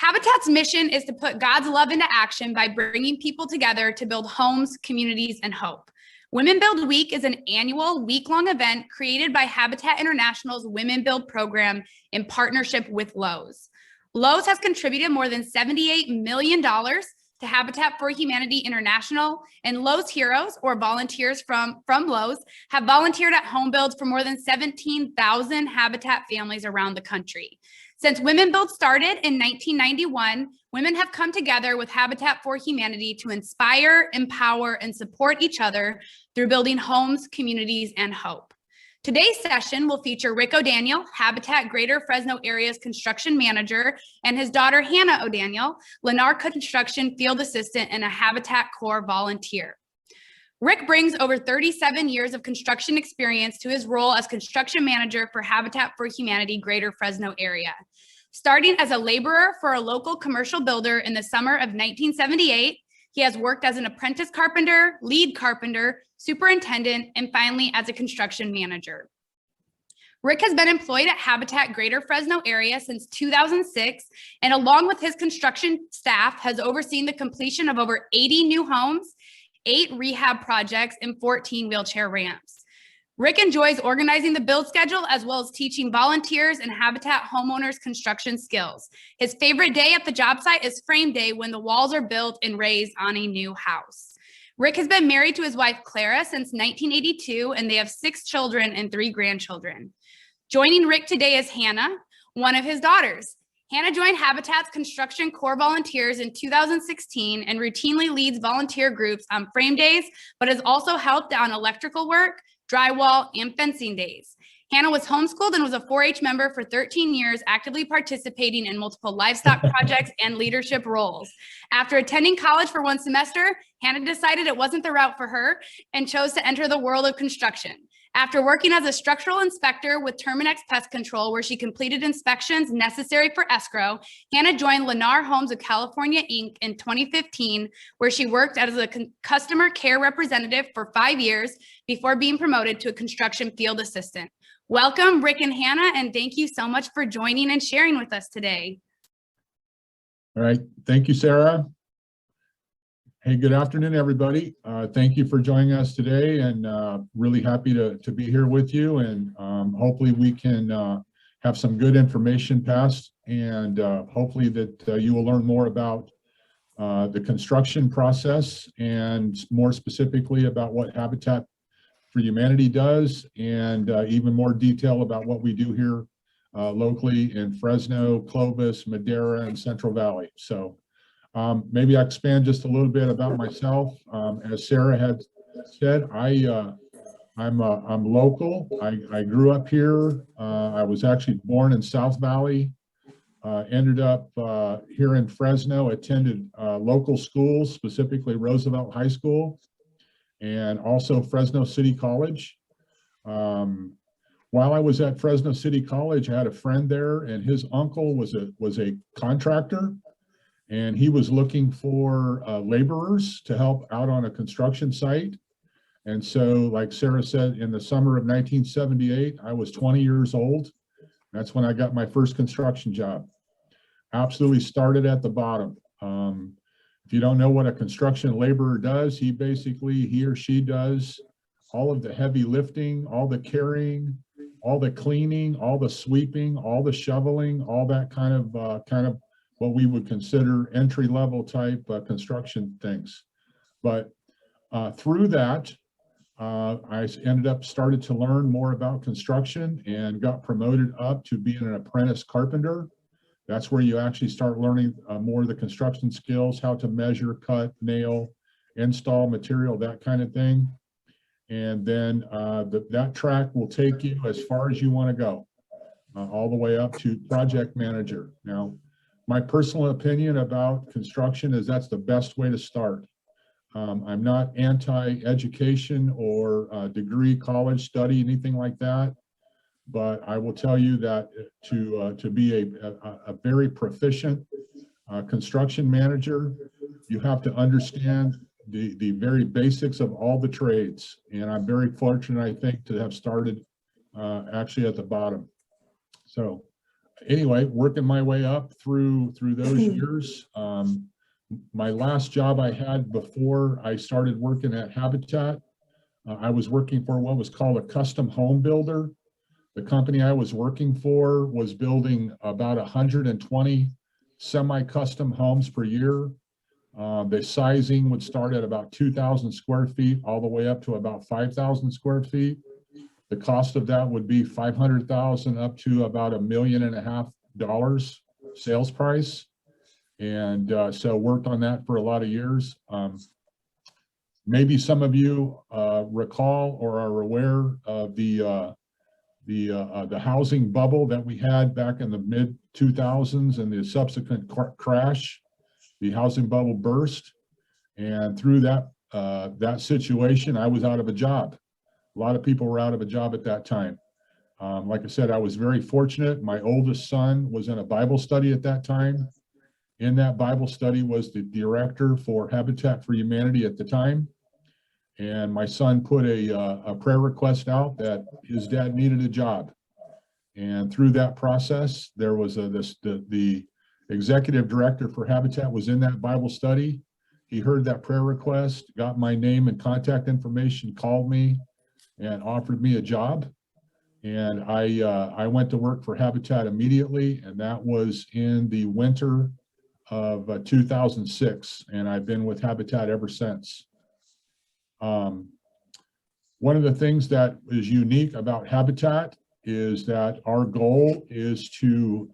Habitat's mission is to put God's love into action by bringing people together to build homes, communities, and hope. Women Build Week is an annual week-long event created by Habitat International's Women Build program in partnership with Lowe's. Lowe's has contributed more than $78 million to Habitat for Humanity International, and Lowe's Heroes, or volunteers from Lowe's, have volunteered at home builds for more than 17,000 Habitat families around the country. Since Women Build started in 1991, women have come together with Habitat for Humanity to inspire, empower, and support each other through building homes, communities, and hope. Today's session will feature Rick O'Daniel, Habitat Greater Fresno Area's construction manager, and his daughter, Hannah O'Daniel, Lennar Construction Field Assistant and a Habitat CORE volunteer. Rick brings over 37 years of construction experience to his role as construction manager for Habitat for Humanity Greater Fresno Area. Starting as a laborer for a local commercial builder in the summer of 1978, he has worked as an apprentice carpenter, lead carpenter, superintendent, and finally as a construction manager. Rick has been employed at Habitat Greater Fresno Area since 2006, and along with his construction staff, has overseen the completion of over 80 new homes, 8 rehab projects, and 14 wheelchair ramps. Rick enjoys organizing the build schedule as well as teaching volunteers and Habitat homeowners construction skills. His favorite day at the job site is frame day, when the walls are built and raised on a new house. Rick has been married to his wife Clara since 1982, and they have 6 children and 3 grandchildren. Joining Rick today is Hannah, one of his daughters. Hannah joined Habitat's Construction Corps volunteers in 2016 and routinely leads volunteer groups on frame days, but has also helped on electrical work, drywall, and fencing days. Hannah was homeschooled and was a 4-H member for 13 years, actively participating in multiple livestock projects and leadership roles. After attending college for 1 semester, Hannah decided it wasn't the route for her and chose to enter the world of construction. After working as a structural inspector with Terminex Pest Control, where she completed inspections necessary for escrow, Hannah joined Lennar Homes of California, Inc. in 2015, where she worked as a customer care representative for 5 years before being promoted to a construction field assistant. Welcome, Rick and Hannah, and thank you so much for joining and sharing with us today. All right, thank you, Sarah. Hey, good afternoon, everybody. Thank you for joining us today, and really happy to be here with you. And hopefully we can have some good information passed, and hopefully that you will learn more about the construction process, and more specifically about what Habitat for Humanity does, and even more detail about what we do here locally in Fresno, Clovis, Madera, and Central Valley. So maybe I expand just a little bit about myself. As Sarah had said, I'm local. I grew up here. I was actually born in South Valley. Ended up here in Fresno. Attended local schools, specifically Roosevelt High School, and also Fresno City College. While I was at Fresno City College, I had a friend there, and his uncle was a contractor. And he was looking for laborers to help out on a construction site. And so, like Sarah said, in the summer of 1978, I was 20 years old. That's when I got my first construction job. Absolutely started at the bottom. If you don't know what a construction laborer does, he or she does all of the heavy lifting, all the carrying, all the cleaning, all the sweeping, all the shoveling, all that kind of what we would consider entry-level type construction things. But through that, I started to learn more about construction and got promoted up to being an apprentice carpenter. That's where you actually start learning more of the construction skills, how to measure, cut, nail, install material, that kind of thing. And then that track will take you as far as you want to go, all the way up to project manager. Now, my personal opinion about construction is that's the best way to start. I'm not anti-education or degree, college study, anything like that. But I will tell you that to be a very proficient construction manager, you have to understand the very basics of all the trades. And I'm very fortunate, I think, to have started actually at the bottom. So anyway, working my way up through those years. My last job I had before I started working at Habitat, I was working for what was called a custom home builder. The company I was working for was building about 120 semi-custom homes per year. The sizing would start at about 2,000 square feet all the way up to about 5,000 square feet. The cost of that would be 500,000 up to about $1.5 million sales price. And so worked on that for a lot of years. Maybe some of you recall or are aware of the housing bubble that we had back in the mid 2000s and the subsequent crash. The housing bubble burst, and through that situation, I was out of a job. A lot of people were out of a job at that time. Like I said, I was very fortunate. My oldest son was in a Bible study at that time. In that Bible study was the director for Habitat for Humanity at the time. And my son put a prayer request out that his dad needed a job. And through that process, there was the executive director for Habitat was in that Bible study. He heard that prayer request, got my name and contact information, called me, and offered me a job. And I went to work for Habitat immediately, and that was in the winter of 2006, and I've been with Habitat ever since. One of the things that is unique about Habitat is that our goal is to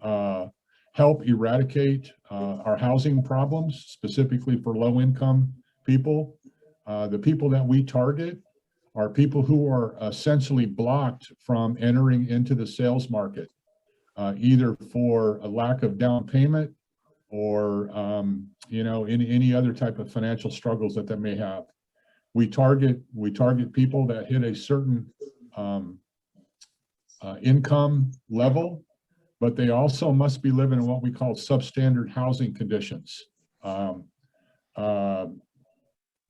help eradicate our housing problems, specifically for low-income people. The people that we target are people who are essentially blocked from entering into the sales market, either for a lack of down payment or any other type of financial struggles that they may have. We target people that hit a certain income level, but they also must be living in what we call substandard housing conditions.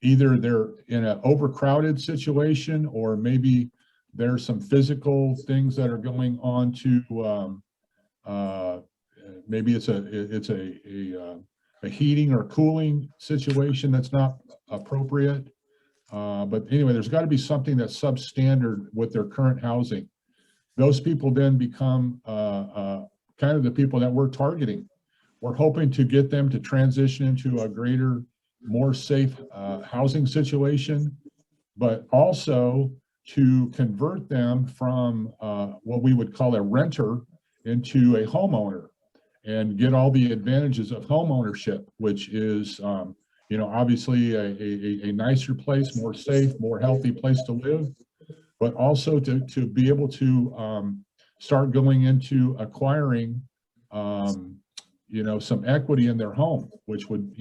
Either they're in an overcrowded situation, or maybe there's some physical things that are going on to maybe it's a heating or cooling situation that's not appropriate. But anyway, there's got to be something that's substandard with their current housing. Those people then become kind of the people that we're targeting. We're hoping to get them to transition into a greater, more safe housing situation, but also to convert them from what we would call a renter into a homeowner and get all the advantages of home ownership, which is obviously a nicer place, more safe, more healthy place to live, but also to be able to start going into acquiring some equity in their home, which would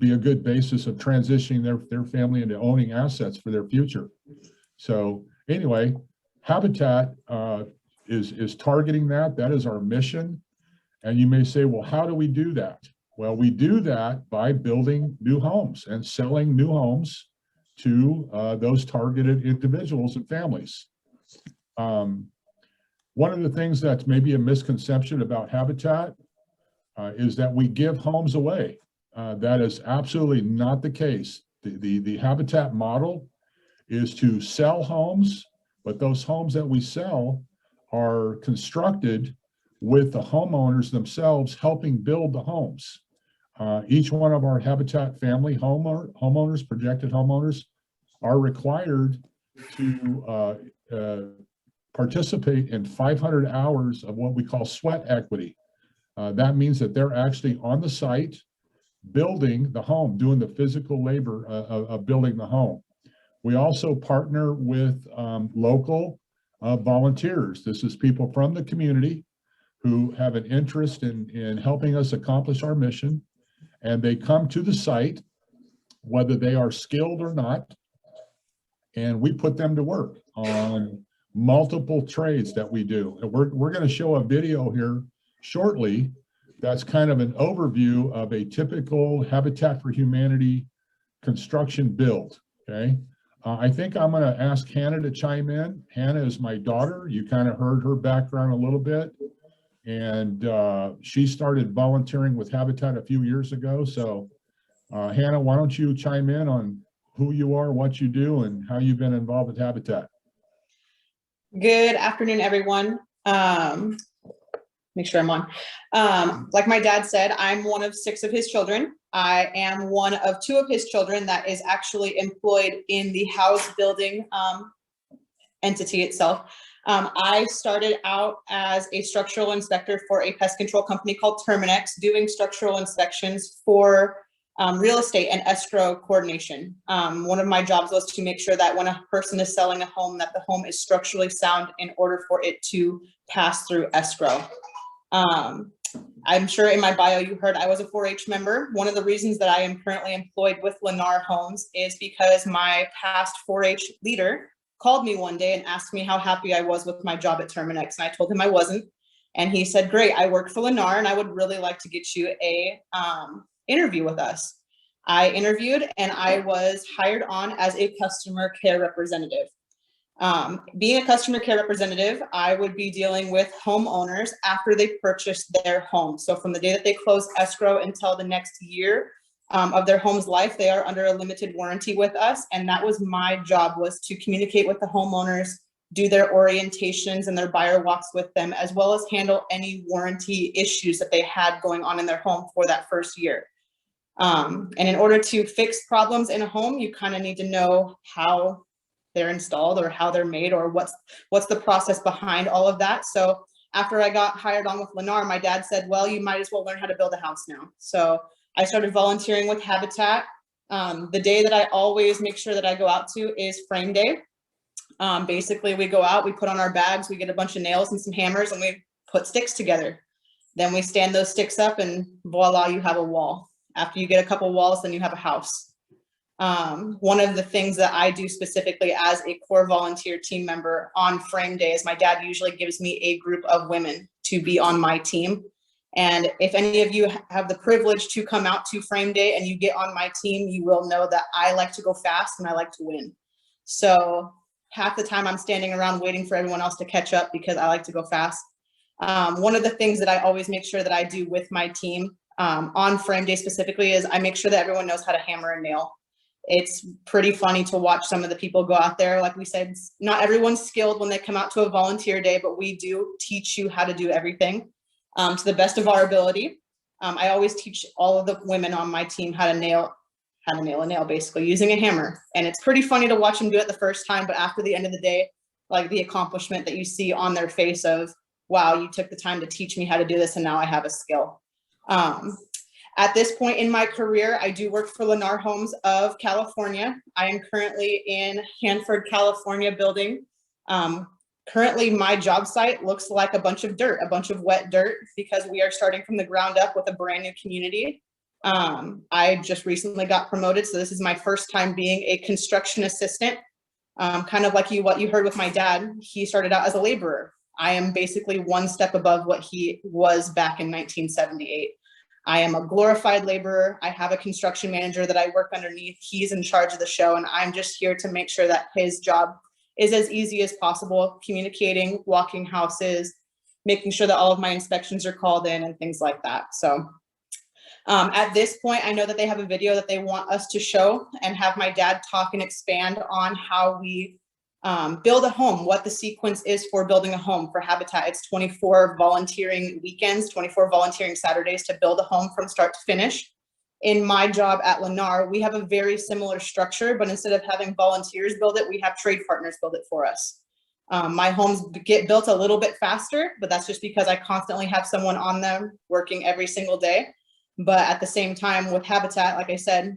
be a good basis of transitioning their family into owning assets for their future. So anyway, Habitat is targeting that. That is our mission. And you may say, well, how do we do that? Well, we do that by building new homes and selling new homes to those targeted individuals and families. One of the things that's maybe a misconception about Habitat is that we give homes away. That is absolutely not the case. The Habitat model is to sell homes, but those homes that we sell are constructed with the homeowners themselves helping build the homes. Each one of our Habitat family homeowners, projected homeowners, are required to participate in 500 hours of what we call sweat equity. That means that they're actually on the site building the home, doing the physical labor of building the home. We also partner with local volunteers. This is people from the community who have an interest in helping us accomplish our mission. And they come to the site, whether they are skilled or not, and we put them to work on multiple trades that we do. And we're going to show a video here shortly that's kind of an overview of a typical Habitat for Humanity construction build, okay? I think I'm going to ask Hannah to chime in. Hannah is my daughter. You kind of heard her background a little bit. And she started volunteering with Habitat a few years ago. So Hannah, why don't you chime in on who you are, what you do, and how you've been involved with Habitat? Good afternoon, everyone. Make sure I'm on. Like my dad said, I'm one of 6 of his children. I am one of 2 of his children that is actually employed in the house building entity itself. I started out as a structural inspector for a pest control company called Terminex, doing structural inspections for real estate and escrow coordination. One of my jobs was to make sure that when a person is selling a home, that the home is structurally sound in order for it to pass through escrow. I'm sure in my bio you heard I was a 4-H member. One of the reasons that I am currently employed with Lennar Homes is because my past 4-H leader called me one day and asked me how happy I was with my job at Terminex, and I told him I wasn't. And he said, "Great, I work for Lennar and I would really like to get you a interview with us." I interviewed and I was hired on as a customer care representative. Being a customer care representative, I would be dealing with homeowners after they purchased their home. So from the day that they close escrow until the next year of their home's life, they are under a limited warranty with us. And that was my job, was to communicate with the homeowners, do their orientations and their buyer walks with them, as well as handle any warranty issues that they had going on in their home for that first year. And in order to fix problems in a home, you kind of need to know how they're installed or how they're made, or what's the process behind all of that. So after I got hired on with Lennar, my dad said, "Well, you might as well learn how to build a house now." So I started volunteering with Habitat. The day that I always make sure that I go out to is frame day. Basically, we go out, we put on our bags, we get a bunch of nails and some hammers, and we put sticks together. Then we stand those sticks up and voila, you have a wall. After you get a couple walls, then you have a house. One of the things that I do specifically as a core volunteer team member on frame day is my dad usually gives me a group of women to be on my team. And if any of you have the privilege to come out to frame day and you get on my team, you will know that I like to go fast and I like to win. So half the time I'm standing around waiting for everyone else to catch up because I like to go fast. One of the things that I always make sure that I do with my team on frame day specifically is I make sure that everyone knows how to hammer and nail. It's pretty funny to watch some of the people go out there. Like we said, not everyone's skilled when they come out to a volunteer day, but we do teach you how to do everything to the best of our ability. I always teach all of the women on my team how to nail a nail, basically using a hammer. And it's pretty funny to watch them do it the first time, but after the end of the day, like the accomplishment that you see on their face of, wow, you took the time to teach me how to do this and now I have a skill. At this point in my career, I do work for Lennar Homes of California. I am currently in Hanford, California building. Currently, my job site looks like a bunch of dirt, a bunch of wet dirt, because we are starting from the ground up with a brand new community. I just recently got promoted, so this is my first time being a construction assistant. Kind of like what you heard with my dad, he started out as a laborer. I am basically one step above what he was back in 1978. I am a glorified laborer. I have a construction manager that I work underneath. He's in charge of the show, and I'm just here to make sure that his job is as easy as possible, communicating, walking houses, making sure that all of my inspections are called in and things like that. So at this point, I know that they have a video that they want us to show and have my dad talk and expand on how we build a home, what the sequence is for building a home for Habitat. It's 24 volunteering weekends, 24 volunteering Saturdays to build a home from start to finish. In my job at Lennar, we have a very similar structure, but instead of having volunteers build it, we have trade partners build it for us. My homes get built a little bit faster, but that's just because I constantly have someone on them working every single day. But at the same time with Habitat, like I said,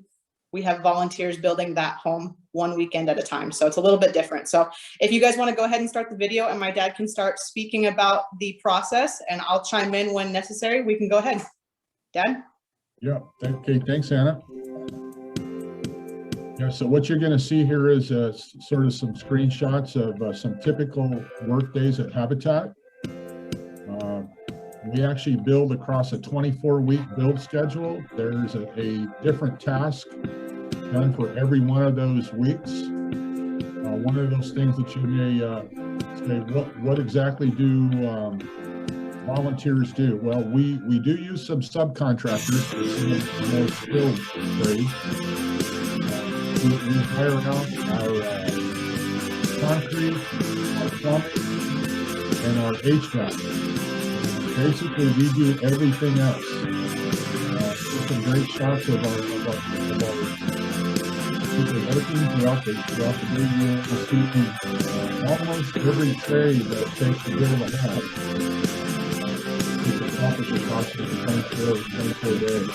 we have volunteers building that home one weekend at a time. So it's a little bit different. So if you guys want to go ahead and start the video and my dad can start speaking about the process and I'll chime in when necessary, we can go ahead. Dad? Yeah, okay, thanks, Anna. Yeah, so what you're gonna see here is sort of some screenshots of some typical work days at Habitat. We actually build across a 24-week build schedule. There's a different task done for every one of those weeks. One of those things that you may say, what exactly do volunteers do? Well, we do use some subcontractors for some of the more skilled trades. We hire out our concrete, our plumbing, and our HVAC. Basically, we do everything else. Some great shots of our people working throughout the day. You'll see almost every trade that it takes to build a house. It's accomplished approximately 24 days.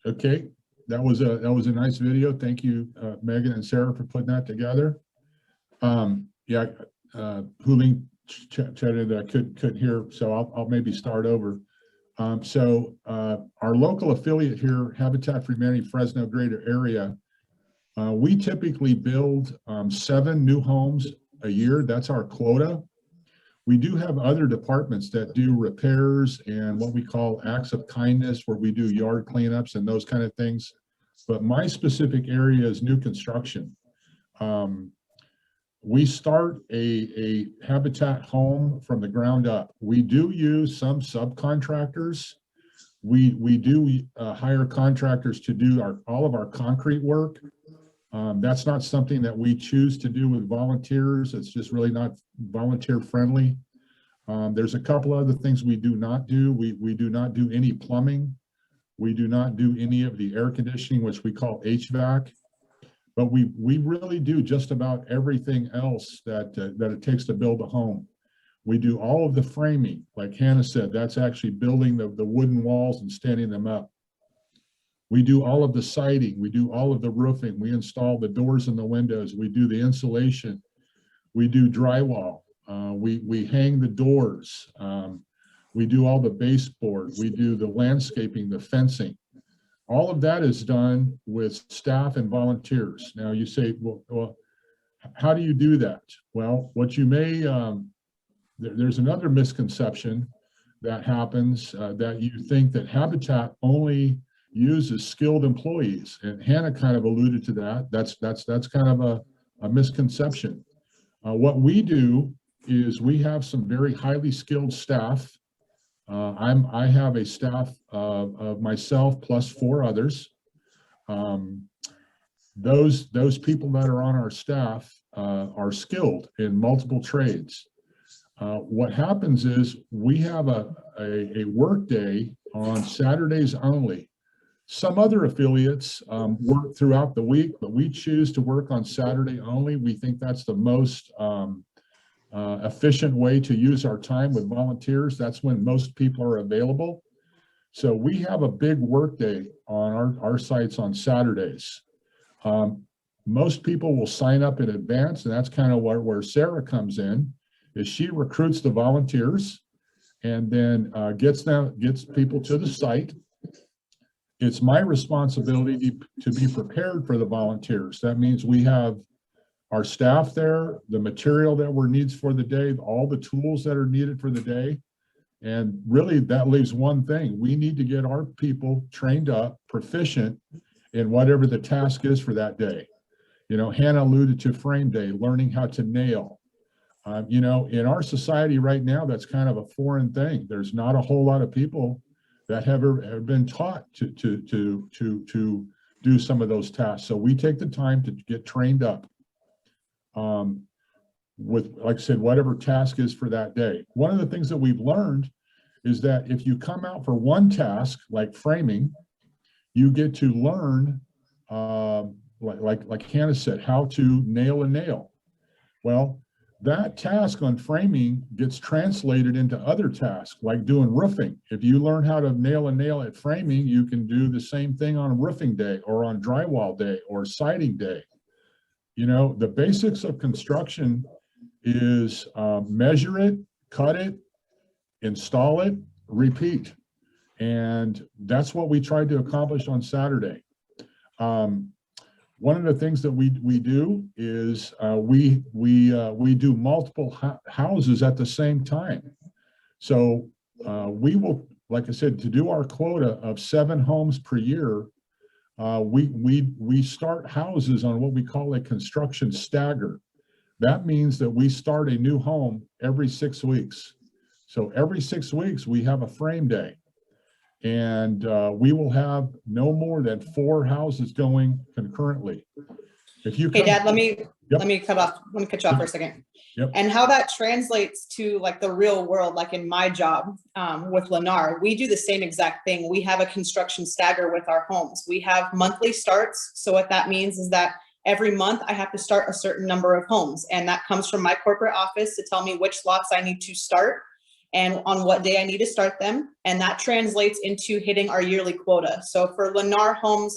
Okay, that was a nice video. Thank you, Megan and Sarah, for putting that together. Yeah, Huling chatted that I couldn't hear, so I'll maybe start over. Our local affiliate here, Habitat for Humanity Fresno Greater Area, we typically build 7 new homes a year. That's our quota. We do have other departments that do repairs and what we call acts of kindness, where we do yard cleanups and those kind of things. But my specific area is new construction. We start a Habitat home from the ground up. We do use some subcontractors. We do hire contractors to do all of our concrete work. That's not something that we choose to do with volunteers. It's just really not volunteer friendly. There's a couple other things we do not do. We do not do any plumbing. We do not do any of the air conditioning, which we call HVAC. But we really do just about everything else that it takes to build a home. We do all of the framing, like Hannah said. That's actually building the wooden walls and standing them up. We do all of the siding. We do all of the roofing. We install the doors and the windows. We do the insulation. We do drywall. We hang the doors. We do all the baseboard. We do the landscaping, the fencing. All of that is done with staff and volunteers. Now you say, well, how do you do that? Well, what you may, there's another misconception that happens, that you think that Habitat only uses skilled employees, and Hannah kind of alluded to that. That's kind of a misconception. What we do is we have some very highly skilled staff. I have a staff of myself plus 4 others. Those people that are on our staff are skilled in multiple trades. What happens is we have a work day on Saturdays only. Some other affiliates work throughout the week, but we choose to work on Saturday only. We think that's the most efficient way to use our time with volunteers. That's when most people are available. So we have a big work day on our sites on Saturdays. Most people will sign up in advance, and that's kind of where Sarah comes in, is she recruits the volunteers and then gets people to the site. It's my responsibility to be prepared for the volunteers. That means we have our staff there, the material that needs for the day, all the tools that are needed for the day. And really that leaves one thing. We need to get our people trained up, proficient in whatever the task is for that day. You know, Hannah alluded to frame day, learning how to nail. You know, in our society right now, that's kind of a foreign thing. There's not a whole lot of people that have been taught to do some of those tasks. So we take the time to get trained up with, like I said, whatever task is for that day. One of the things that we've learned is that if you come out for one task, like framing, you get to learn, like Hannah said, how to nail a nail. Well, that task on framing gets translated into other tasks, like doing roofing. If you learn how to nail a nail at framing, you can do the same thing on roofing day or on drywall day or siding day. You know, the basics of construction is measure it, cut it, install it, repeat. And that's what we tried to accomplish on Saturday. One of the things that we do is we do multiple houses at the same time. So we will, like I said, to do our quota of 7 homes per year, we start houses on what we call a construction stagger. That means that we start a new home every 6 weeks. So every 6 weeks we have a frame day. And we will have no more than 4 houses going concurrently. If you Hey, Dad, let me cut you off for a second. Yep. And how that translates to like the real world, like in my job with Lennar, we do the same exact thing. We have a construction stagger with our homes. We have monthly starts. So what that means is that every month I have to start a certain number of homes, and that comes from my corporate office to tell me which lots I need to start and on what day I need to start them. And that translates into hitting our yearly quota. So for Lennar homes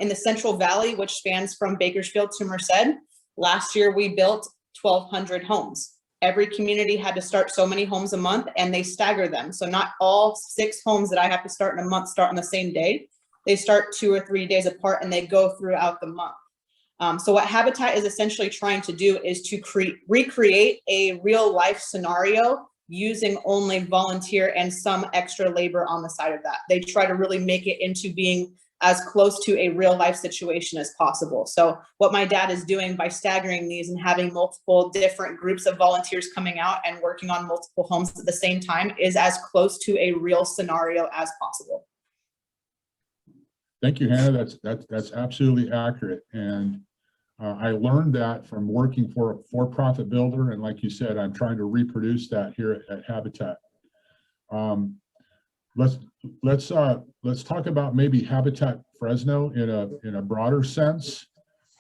in the Central Valley, which spans from Bakersfield to Merced, last year we built 1,200 homes. Every community had to start so many homes a month, and they stagger them. So not all 6 homes that I have to start in a month start on the same day. They start 2 or 3 days apart, and they go throughout the month. So what Habitat is essentially trying to do is to recreate a real life scenario using only volunteer and some extra labor on the side of that. They try to really make it into being as close to a real life situation as possible. So what my dad is doing by staggering these and having multiple different groups of volunteers coming out and working on multiple homes at the same time is as close to a real scenario as possible. Thank you, Hannah. That's absolutely accurate. And I learned that from working for a for-profit builder, and like you said, I'm trying to reproduce that here at Habitat. Let's talk about maybe Habitat Fresno in a broader sense.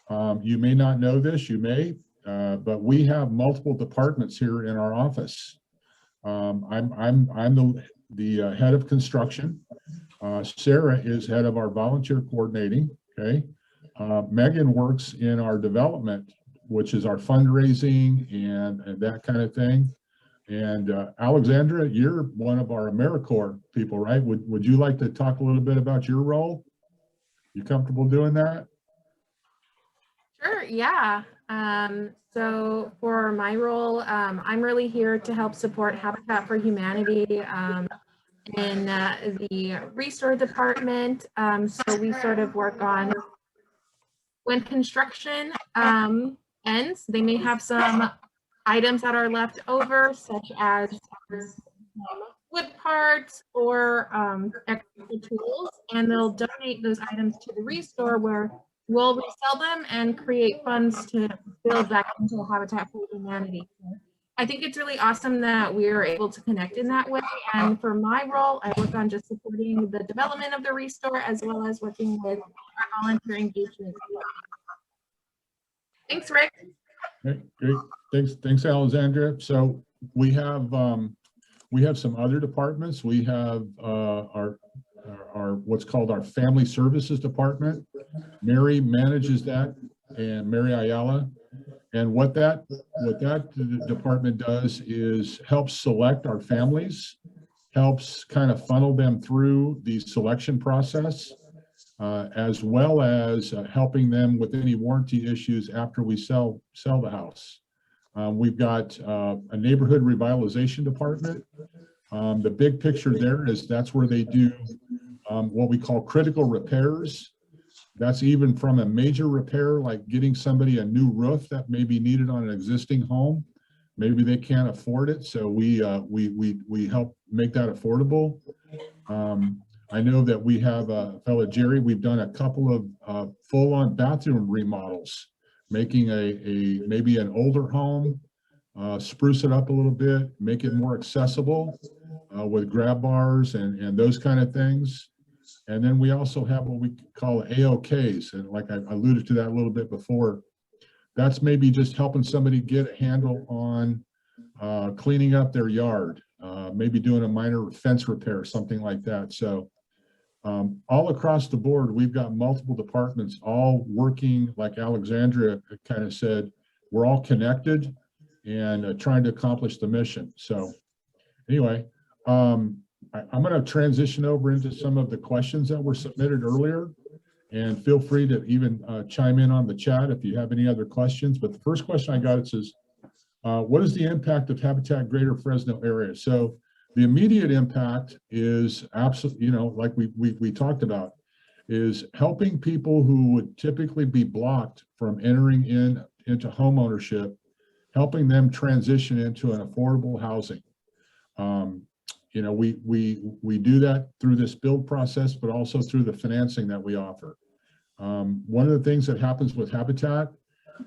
You may not know this, you may, but we have multiple departments here in our office. I'm the head of construction. Sarah is head of our volunteer coordinating. Okay. Megan works in our development, which is our fundraising and that kind of thing. And Alexandra, you're one of our AmeriCorps people, right? Would you like to talk a little bit about your role? You comfortable doing that? Sure, yeah. So for my role, I'm really here to help support Habitat for Humanity in the Restore department. So we sort of work on when construction ends, they may have some items that are left over, such as wood parts or extra tools, and they'll donate those items to the Restore, where we'll resell them and create funds to build back into Habitat for Humanity. I think it's really awesome that we are able to connect in that way. And for my role, I work on just supporting the development of the Restore, as well as working with our volunteer engagement. Thanks, Rick. Great. Thanks, Alexandra. So we have some other departments. We have our what's called our Family Services Department. Mary manages that, and Mary Ayala. And what that department does is helps select our families, helps kind of funnel them through the selection process, as well as helping them with any warranty issues after we sell the house. We've got a neighborhood revitalization department. The big picture there is that's where they do what we call critical repairs. That's even from a major repair, like getting somebody a new roof that may be needed on an existing home. Maybe they can't afford it, so we help make that affordable. I know that we have a fellow Jerry. We've done a couple of full-on bathroom remodels, making maybe an older home, spruce it up a little bit, make it more accessible with grab bars and those kind of things. And then we also have what we call AOKs, and like I alluded to that a little bit before. That's maybe just helping somebody get a handle on cleaning up their yard, maybe doing a minor fence repair, something like that. So all across the board, we've got multiple departments all working, like Alexandra kind of said, we're all connected, and trying to accomplish the mission. So anyway, I'm going to transition over into some of the questions that were submitted earlier, and feel free to even chime in on the chat if you have any other questions. But the first question I got, it says, what is the impact of Habitat Greater Fresno area? So the immediate impact is absolutely, you know, like we talked about, is helping people who would typically be blocked from entering into home ownership, helping them transition into an affordable housing. You know, we do that through this build process, but also through the financing that we offer. One of the things that happens with Habitat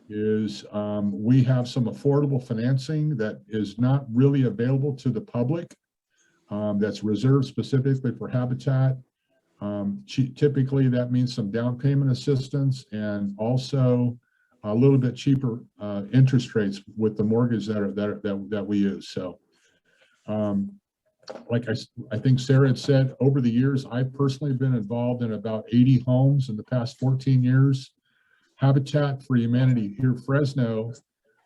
is we have some affordable financing that is not really available to the public, that's reserved specifically for Habitat. Typically that means some down payment assistance and also a little bit cheaper interest rates with the mortgage that we use. So like I think Sarah had said, over the years, I've personally been involved in about 80 homes in the past 14 years. Habitat for Humanity here, Fresno,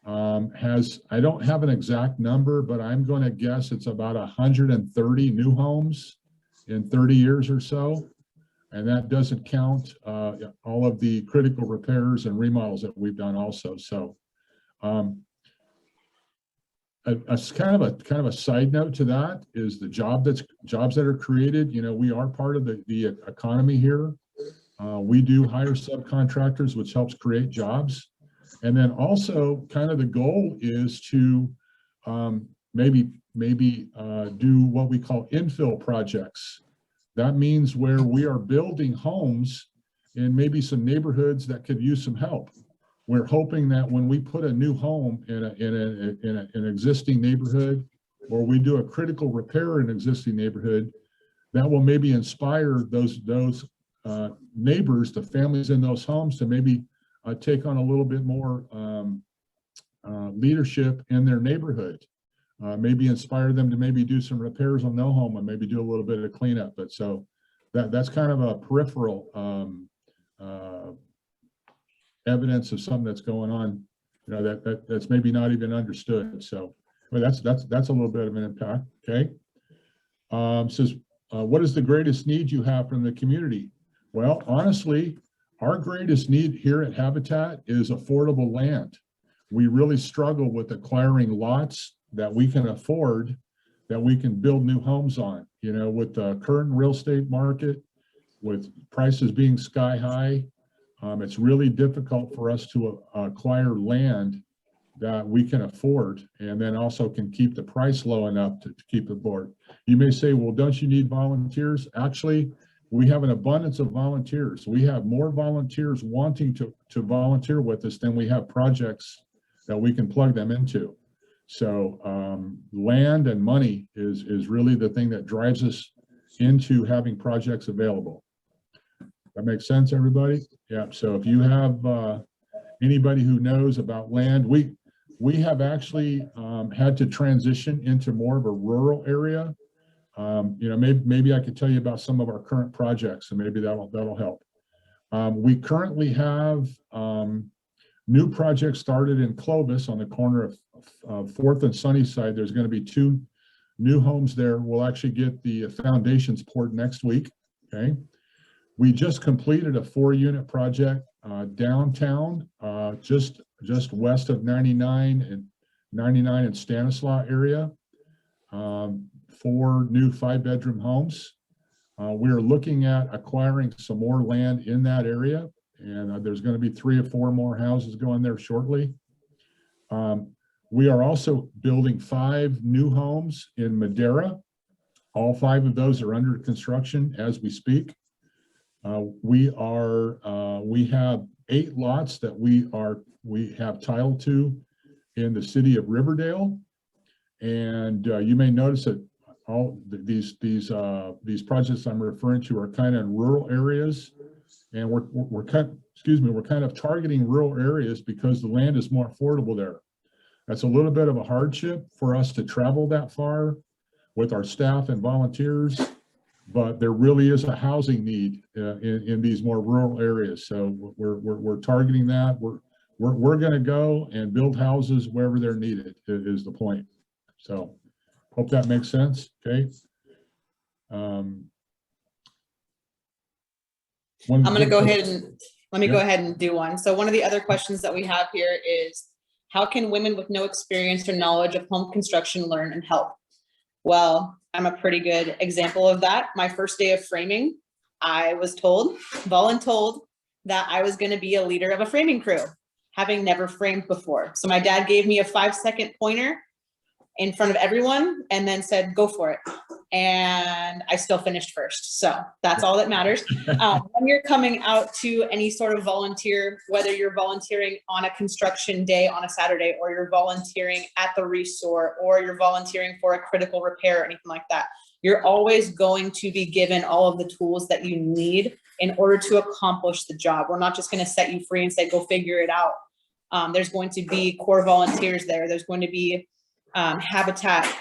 has, I don't have an exact number, but I'm going to guess it's about 130 new homes in 30 years or so. And that doesn't count all of the critical repairs and remodels that we've done also. So a kind of a side note to that is the jobs that are created. You know, we are part of the economy here. We do hire subcontractors, which helps create jobs. And then also kind of the goal is to maybe do what we call infill projects. That means where we are building homes in maybe some neighborhoods that could use some help. We're hoping that when we put a new home in an existing neighborhood, or we do a critical repair in an existing neighborhood, that will maybe inspire those neighbors, the families in those homes, to maybe take on a little bit more leadership in their neighborhood. Maybe inspire them to maybe do some repairs on their home and maybe do a little bit of cleanup. But so that's kind of a peripheral evidence of something that's going on, you know, that's maybe not even understood. So but that's a little bit of an impact. Okay. Says, what is the greatest need you have from the community? Well, honestly, our greatest need here at Habitat is affordable land. We really struggle with acquiring lots that we can afford, that we can build new homes on. You know, with the current real estate market, with prices being sky high, it's really difficult for us to acquire land that we can afford, and then also can keep the price low enough to keep it board. You may say, well, don't you need volunteers? Actually, we have an abundance of volunteers. We have more volunteers wanting to volunteer with us than we have projects that we can plug them into. So land and money is really the thing that drives us into having projects available. That makes sense, everybody? Yeah, so if you have anybody who knows about land, we have actually had to transition into more of a rural area. You know, maybe I could tell you about some of our current projects, and maybe that'll help. We currently have new projects started in Clovis on the corner of 4th and Sunnyside. There's going to be 2 new homes there. We'll actually get the foundations poured next week. Okay. We just completed a 4-unit project downtown, just west of 99 and Stanislaus area. 4 new 5-bedroom homes. We're looking at acquiring some more land in that area, and there's going to be 3 or 4 more houses going there shortly. We are also building 5 new homes in Madera. All 5 of those are under construction as we speak. We have 8 lots that we have title to in the city of Riverdale, and you may notice that all these projects I'm referring to are kind of in rural areas, and we're kind of targeting rural areas because the land is more affordable there. That's a little bit of a hardship for us to travel that far with our staff and volunteers, but there really is a housing need in these more rural areas. So we're targeting that. we're going to go and build houses wherever they're needed is the point. So hope that makes sense. Okay. I'm going to go ahead and let me go ahead and do one. So one of the other questions that we have here is, how can women with no experience or knowledge of home construction learn and help? Well, I'm a pretty good example of that. My first day of framing, I was voluntold that I was going to be a leader of a framing crew, having never framed before. So my dad gave me a 5-second pointer in front of everyone and then said, go for it. And I still finished first. So that's all that matters. When you're coming out to any sort of volunteer, whether you're volunteering on a construction day on a Saturday, or you're volunteering at the resort, or you're volunteering for a critical repair or anything like that, you're always going to be given all of the tools that you need in order to accomplish the job. We're not just going to set you free and say, go figure it out. There's going to be core volunteers there. There's going to be Habitat,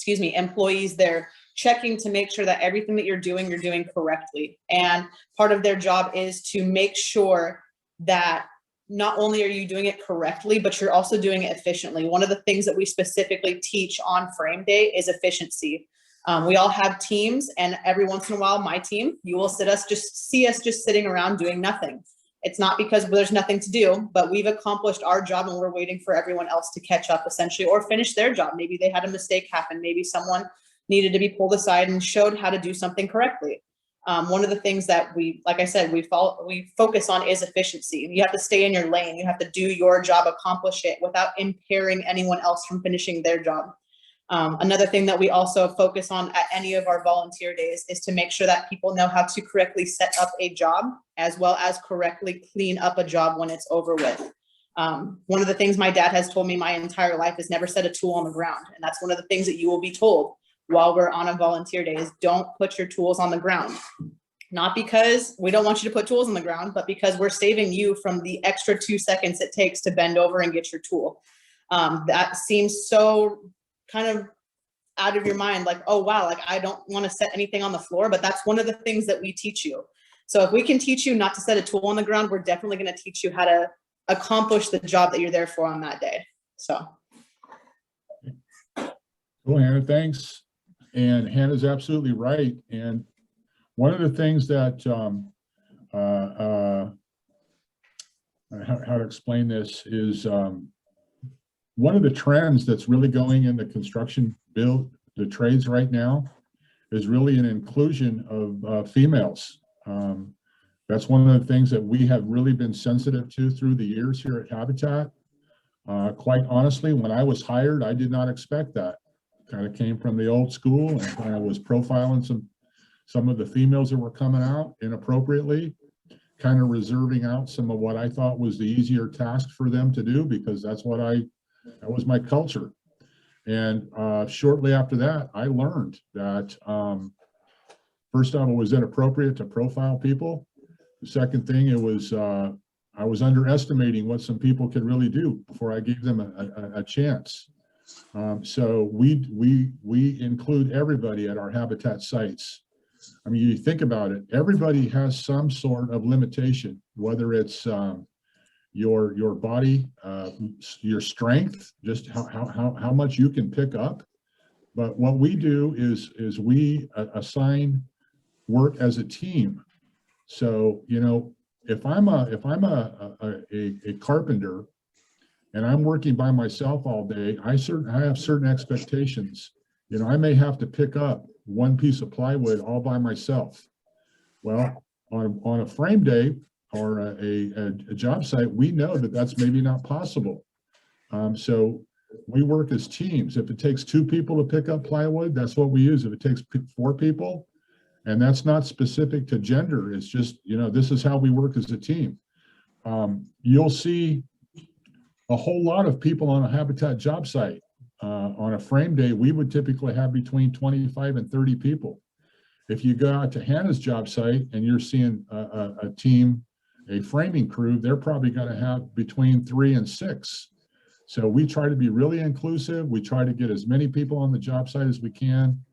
employees there checking to make sure that everything that you're doing correctly. And part of their job is to make sure that not only are you doing it correctly, but you're also doing it efficiently. One of the things that we specifically teach on frame day is efficiency. We all have teams, and every once in a while, my team, you will see us just sitting around doing nothing. It's not because there's nothing to do, but we've accomplished our job and we're waiting for everyone else to catch up essentially, or finish their job. Maybe they had a mistake happen. Maybe someone needed to be pulled aside and showed how to do something correctly. One of the things that like I said, we focus on is efficiency. You have to stay in your lane. You have to do your job, accomplish it without impairing anyone else from finishing their job. Another thing that we also focus on at any of our volunteer days is to make sure that people know how to correctly set up a job, as well as correctly clean up a job when it's over with. One of the things my dad has told me my entire life is never set a tool on the ground. And that's one of the things that you will be told while we're on a volunteer day is don't put your tools on the ground. Not because we don't want you to put tools on the ground, but because we're saving you from the extra 2 seconds it takes to bend over and get your tool. That seems so kind of out of your mind, like, oh wow, like I don't want to set anything on the floor, but that's one of the things that we teach you. So if we can teach you not to set a tool on the ground, we're definitely going to teach you how to accomplish the job that you're there for on that day. So cool, Hannah, thanks. And Hannah's absolutely right. And one of the things that how to explain this is one of the trends that's really going in the construction the trades right now is really an inclusion of females. That's one of the things that we have really been sensitive to through the years here at Habitat. Quite honestly, when I was hired, I did not expect that. Kind of came from the old school and kind of was profiling some of the females that were coming out inappropriately, kind of reserving out some of what I thought was the easier task for them to do, because that was my culture. And shortly after that, I learned that first off, it was inappropriate to profile people. The second thing, I was underestimating what some people could really do before I gave them a chance. So we include everybody at our Habitat sites. I mean, you think about it, everybody has some sort of limitation, whether it's your body, your strength, just how much you can pick up. But what we do is we assign work as a team. So, you know, if I'm a carpenter and I'm working by myself all day, I have certain expectations. You know, I may have to pick up one piece of plywood all by myself. Well, on a frame day or a job site, we know that that's maybe not possible. So we work as teams. If it takes 2 people to pick up plywood, that's what we use. If it takes 4 people, and that's not specific to gender, it's just, you know, this is how we work as a team. You'll see a whole lot of people on a Habitat job site. On a frame day, we would typically have between 25 and 30 people. If you go out to Hannah's job site and you're seeing a team, a framing crew, they're probably going to have between 3 and 6. So we try to be really inclusive. We try to get as many people on the job site as we can,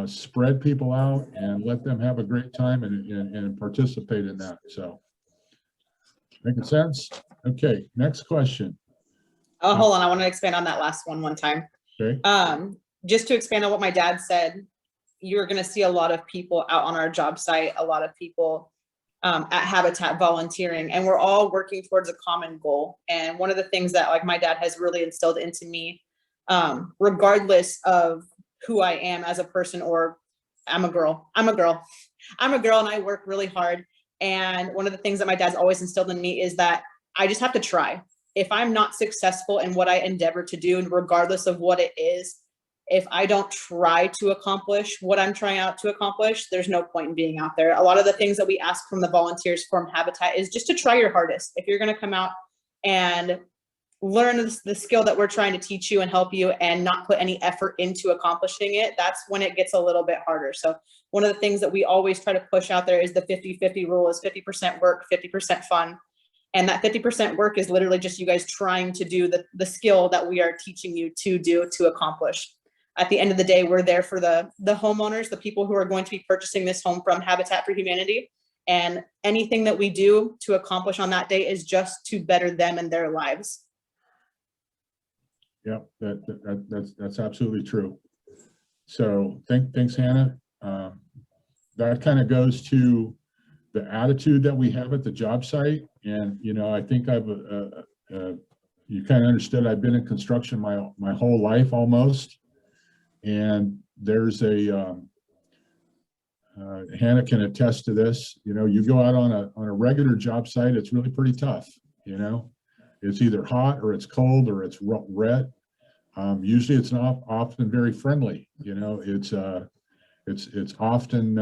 spread people out and let them have a great time and participate in that. So Making sense? Okay, next question. Oh, hold on. I want to expand on that last one time. Okay, Just to expand on what my dad said, you're going to see a lot of people out on our job site, a lot of people at Habitat volunteering, and we're all working towards a common goal. And one of the things that like my dad has really instilled into me, regardless of who I am as a person, or I'm a girl and I work really hard. And one of the things that my dad's always instilled in me is that I just have to try. If I'm not successful in what I endeavor to do, and regardless of what it is, if I don't try to accomplish what I'm trying out to accomplish, there's no point in being out there. A lot of the things that we ask from the volunteers from Habitat is just to try your hardest. If you're going to come out and learn the skill that we're trying to teach you and help you and not put any effort into accomplishing it, that's when it gets a little bit harder. So one of the things that we always try to push out there is the 50-50 rule, is 50% work, 50% fun. And that 50% work is literally just you guys trying to do the skill that we are teaching you to do to accomplish. At the end of the day, we're there for the homeowners, the people who are going to be purchasing this home from Habitat for Humanity. And anything that we do to accomplish on that day is just to better them and their lives. yeah, that's absolutely true. So thanks, Hannah. That kind of goes to the attitude that we have at the job site. And, you know, I think you kind of understood, I've been in construction my whole life almost. And there's Hannah can attest to this. You know, you go out on a regular job site, it's really pretty tough. You know, it's either hot or it's cold or it's wet. Usually it's not often very friendly. You know, it's often,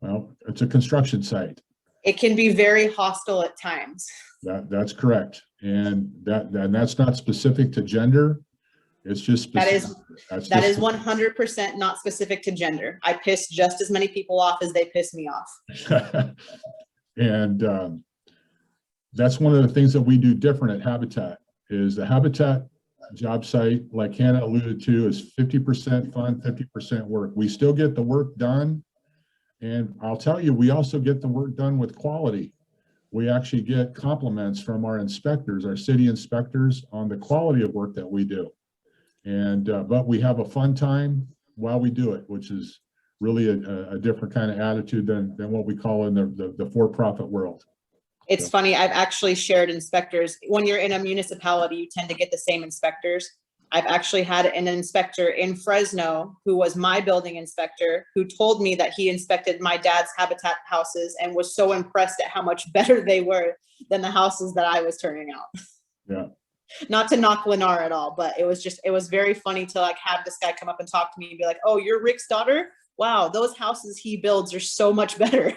well, it's a construction site. It can be very hostile at times. That's correct. And that's not specific to gender. It's just specific. That is 100% not specific to gender. I piss just as many people off as they piss me off. And that's one of the things that we do different at Habitat. Is the Habitat job site, like Hannah alluded to, is 50% fun, 50% work. We still get the work done. And I'll tell you, we also get the work done with quality. We actually get compliments from our inspectors, our city inspectors, on the quality of work that we do. And but we have a fun time while we do it, which is really a different kind of attitude than what we call in the for-profit world. It's funny, I've actually shared inspectors. When you're in a municipality, you tend to get the same inspectors. I've actually had an inspector in Fresno who was my building inspector, who told me that he inspected my dad's Habitat houses and was so impressed at how much better they were than the houses that I was turning out. Yeah. Not to knock Lennar at all, but it was very funny to like have this guy come up and talk to me and be like, oh, you're Rick's daughter? Wow, those houses he builds are so much better.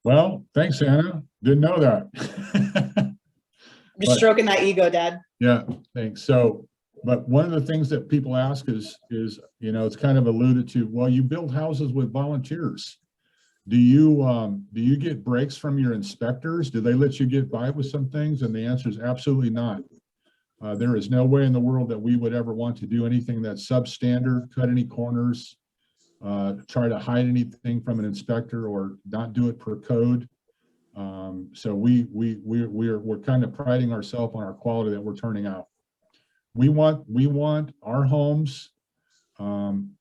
Well, thanks, Anna. Didn't know that. Just stroking that ego, Dad. Yeah, thanks. So, but one of the things that people ask is, you know, it's kind of alluded to, well, you build houses with volunteers. Do you get breaks from your inspectors? Do they let you get by with some things? And the answer is absolutely not. There is no way in the world that we would ever want to do anything that's substandard, cut any corners, try to hide anything from an inspector, or not do it per code. So we're kind of priding ourselves on our quality that we're turning out. We want our homes,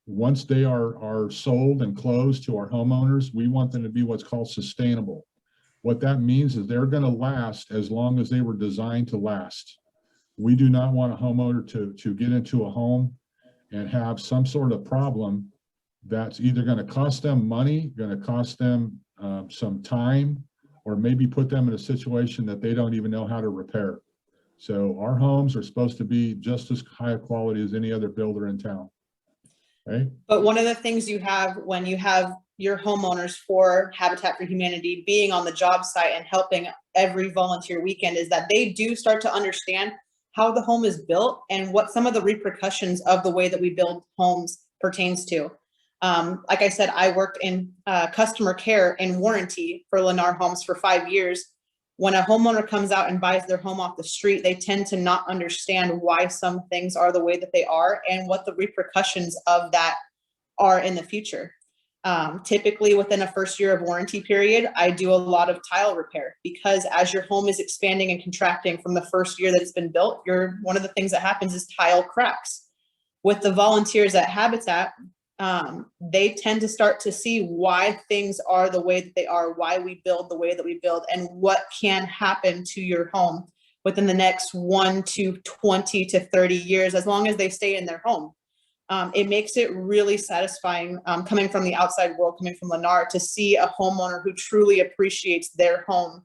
once they are sold and closed to our homeowners, we want them to be what's called sustainable. What that means is they're going to last as long as they were designed to last. We do not want a homeowner to get into a home and have some sort of problem that's either going to cost them money, going to cost them some time, or maybe put them in a situation that they don't even know how to repair. So our homes are supposed to be just as high a quality as any other builder in town. Okay? But one of the things you have when you have your homeowners for Habitat for Humanity being on the job site and helping every volunteer weekend is that they do start to understand how the home is built and what some of the repercussions of the way that we build homes pertains to. Like I said, I worked in customer care and warranty for Lennar Homes for 5 years. When a homeowner comes out and buys their home off the street, they tend to not understand why some things are the way that they are and what the repercussions of that are in the future. Typically within a first year of warranty period, I do a lot of tile repair, because as your home is expanding and contracting from the first year that it's been built, one of the things that happens is tile cracks. With the volunteers at Habitat, they tend to start to see why things are the way that they are, why we build the way that we build, and what can happen to your home within the next 1 to 20 to 30 years, as long as they stay in their home. It makes it really satisfying, coming from the outside world, coming from Lennar, to see a homeowner who truly appreciates their home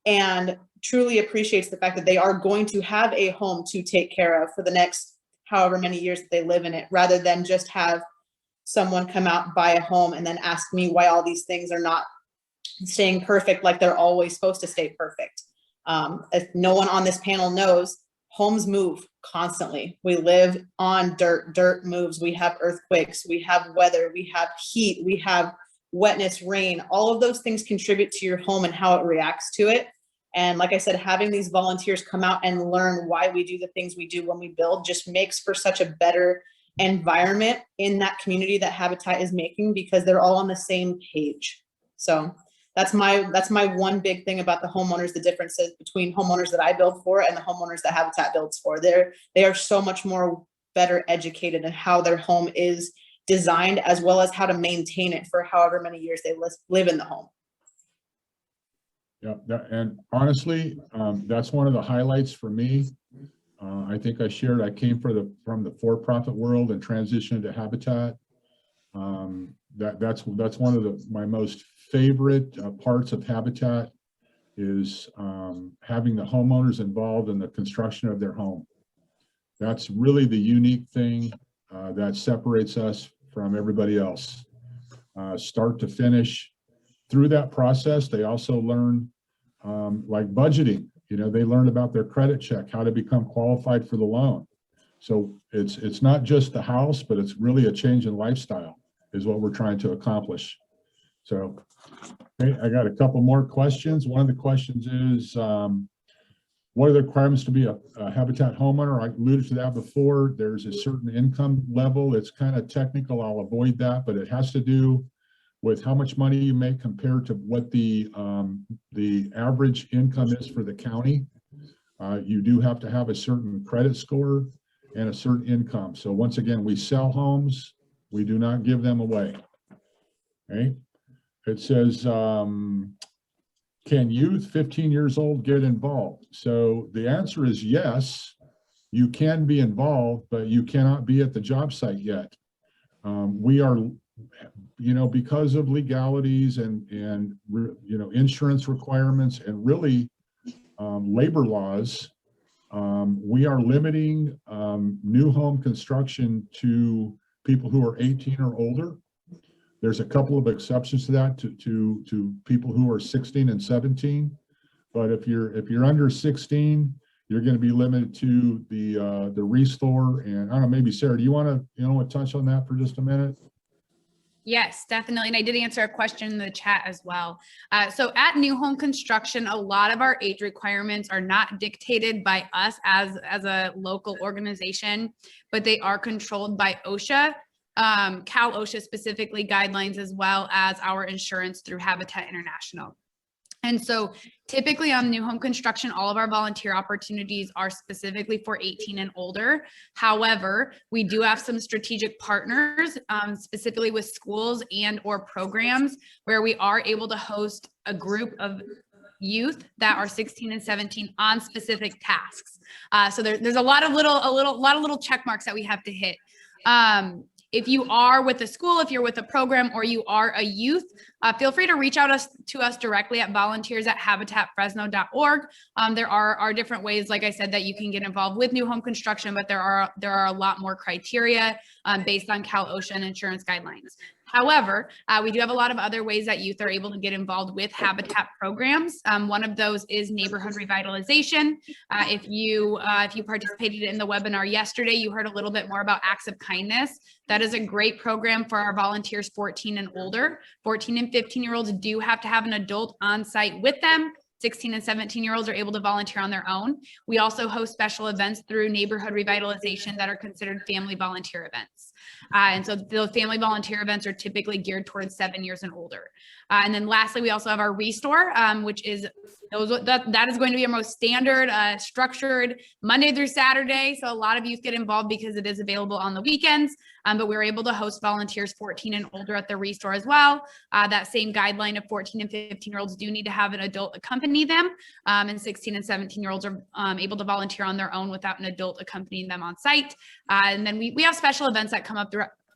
and truly appreciates the fact that they are going to have a home to take care of for the next however many years that they live in it, rather than just have someone come out, buy a home, and then ask me why all these things are not staying perfect like they're always supposed to stay perfect. If no one on this panel knows, homes move constantly. We live on dirt. Dirt moves. We have earthquakes. We have weather. We have heat. We have wetness, rain. All of those things contribute to your home and how it reacts to it. And like I said, having these volunteers come out and learn why we do the things we do when we build just makes for such a better environment in that community that Habitat is making, because they're all on the same page. So that's my one big thing about the homeowners, the differences between homeowners that I build for and the homeowners that Habitat builds for. They are so much more better educated in how their home is designed, as well as how to maintain it for however many years they live in the home. Yeah, and honestly, that's one of the highlights for me. I think I shared, I came from the for-profit world and transitioned to Habitat. That's one of my most favorite parts of Habitat is having the homeowners involved in the construction of their home. That's really the unique thing that separates us from everybody else. Start to finish. Through that process, they also learn like budgeting. You know, they learn about their credit check, how to become qualified for the loan. So it's not just the house, but it's really a change in lifestyle is what we're trying to accomplish. So, okay, I got a couple more questions. One of the questions is, what are the requirements to be a Habitat homeowner? I alluded to that before. There's a certain income level. It's kind of technical. I'll avoid that, but it has to do with how much money you make compared to what the average income is for the county. You do have to have a certain credit score and a certain income. So once again, we sell homes. We do not give them away. Okay. It says, can youth 15 years old get involved? So the answer is yes, you can be involved, but you cannot be at the job site yet. We are, you know, because of legalities and you know, insurance requirements and really labor laws, we are limiting new home construction to people who are 18 or older. There's a couple of exceptions to that to people who are 16 and 17. But if you're under 16, you're going to be limited to the restore. And I don't know, maybe Sarah, do you want to touch on that for just a minute? Yes, definitely. And I did answer a question in the chat as well. So at new home construction, a lot of our age requirements are not dictated by us as a local organization, but they are controlled by OSHA, Cal OSHA specifically guidelines, as well as our insurance through Habitat International. And so typically on new home construction, all of our volunteer opportunities are specifically for 18 and older. However, we do have some strategic partners, specifically with schools and or programs where we are able to host a group of youth that are 16 and 17 on specific tasks. So there's a lot of little check marks that we have to hit. If you are with a school, if you're with a program, or you are a youth, feel free to reach out to us directly at volunteers@habitatfresno.org. There are different ways, like I said, that you can get involved with new home construction, but there are a lot more criteria based on Cal OSHA and insurance guidelines. However, we do have a lot of other ways that youth are able to get involved with Habitat programs. One of those is neighborhood revitalization. If you participated in the webinar yesterday, you heard a little bit more about acts of kindness. That is a great program for our volunteers 14 and older. 14 and 15-year-olds do have to have an adult on site with them 16 and 17-year-olds are able to volunteer on their own. We also host special events through neighborhood revitalization that are considered family volunteer events. And so the family volunteer events are typically geared towards 7 years and older. And then lastly, we also have our Restore, which is that is going to be our most standard structured Monday through Saturday. So a lot of youth get involved because it is available on the weekends, but we were able to host volunteers 14 and older at the Restore as well. That same guideline of 14 and 15-year-olds do need to have an adult accompany them, and 16 and 17-year-olds are able to volunteer on their own without an adult accompanying them on site. And then we have special events that come up